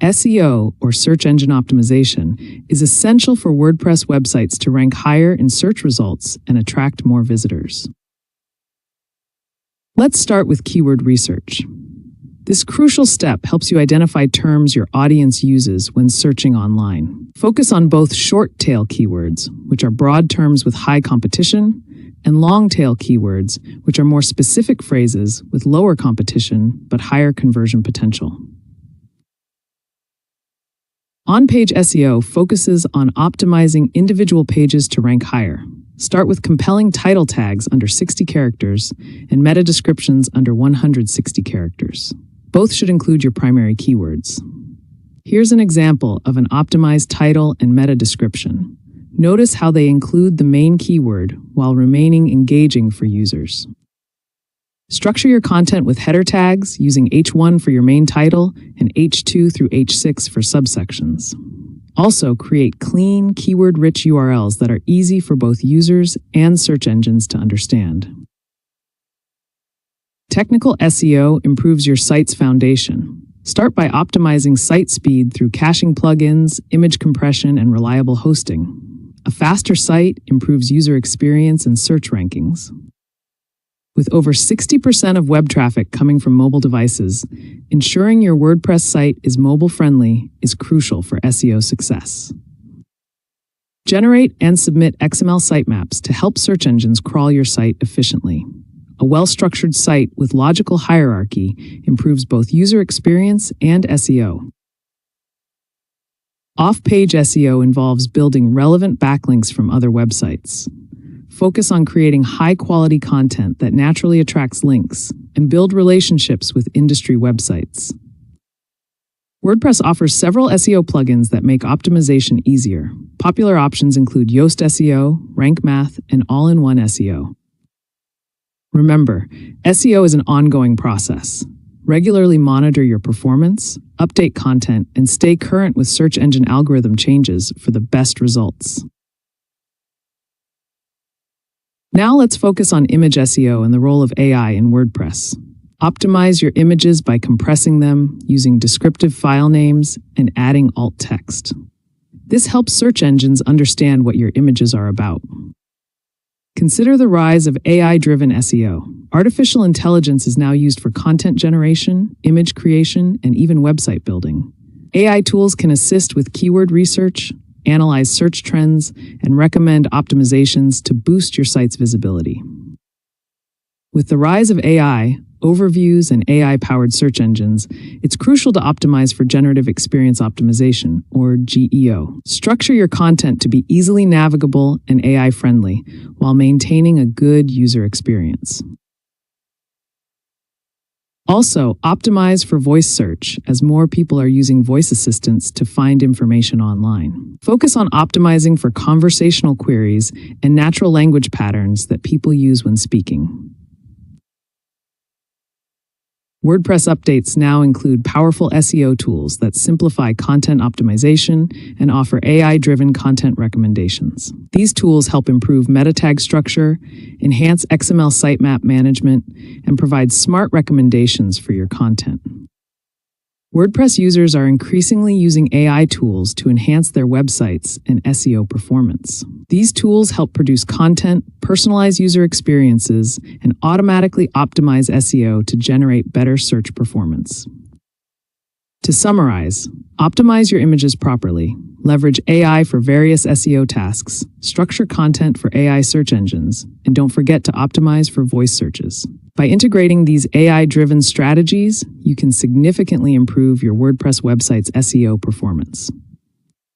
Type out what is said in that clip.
SEO, or search engine optimization, is essential for WordPress websites to rank higher in search results and attract more visitors. Let's start with keyword research. This crucial step helps you identify terms your audience uses when searching online. Focus on both short-tail keywords, which are broad terms with high competition, and long-tail keywords, which are more specific phrases with lower competition but higher conversion potential. On-page SEO focuses on optimizing individual pages to rank higher. Start with compelling title tags under 60 characters and meta descriptions under 160 characters. Both should include your primary keywords. Here's an example of an optimized title and meta description. Notice how they include the main keyword while remaining engaging for users. Structure your content with header tags using H1 for your main title and H2 through H6 for subsections. Also, create clean, keyword-rich URLs that are easy for both users and search engines to understand. Technical SEO improves your site's foundation. Start by optimizing site speed through caching plugins, image compression, and reliable hosting. A faster site improves user experience and search rankings. With over 60% of web traffic coming from mobile devices, ensuring your WordPress site is mobile-friendly is crucial for SEO success. Generate and submit XML sitemaps to help search engines crawl your site efficiently. A well-structured site with logical hierarchy improves both user experience and SEO. Off-page SEO involves building relevant backlinks from other websites. Focus on creating high-quality content that naturally attracts links and build relationships with industry websites. WordPress offers several SEO plugins that make optimization easier. Popular options include Yoast SEO, Rank Math, and All-in-One SEO. Remember, SEO is an ongoing process. Regularly monitor your performance, update content, and stay current with search engine algorithm changes for the best results. Now let's focus on image SEO and the role of AI in WordPress. Optimize your images by compressing them, using descriptive file names, and adding alt text. This helps search engines understand what your images are about. Consider the rise of AI-driven SEO. Artificial intelligence is now used for content generation, image creation, and even website building. AI tools can assist with keyword research, analyze search trends, and recommend optimizations to boost your site's visibility. With the rise of AI, overviews, and AI-powered search engines, it's crucial to optimize for generative experience optimization, or GEO. Structure your content to be easily navigable and AI-friendly, while maintaining a good user experience. Also, optimize for voice search, as more people are using voice assistants to find information online. Focus on optimizing for conversational queries and natural language patterns that people use when speaking. WordPress updates now include powerful SEO tools that simplify content optimization and offer AI-driven content recommendations. These tools help improve meta tag structure, enhance XML sitemap management, and provide smart recommendations for your content. WordPress users are increasingly using AI tools to enhance their websites and SEO performance. These tools help produce content, personalize user experiences, and automatically optimize SEO to generate better search performance. To summarize, optimize your images properly, leverage AI for various SEO tasks, structure content for AI search engines, and don't forget to optimize for voice searches. By integrating these AI-driven strategies, you can significantly improve your WordPress website's SEO performance.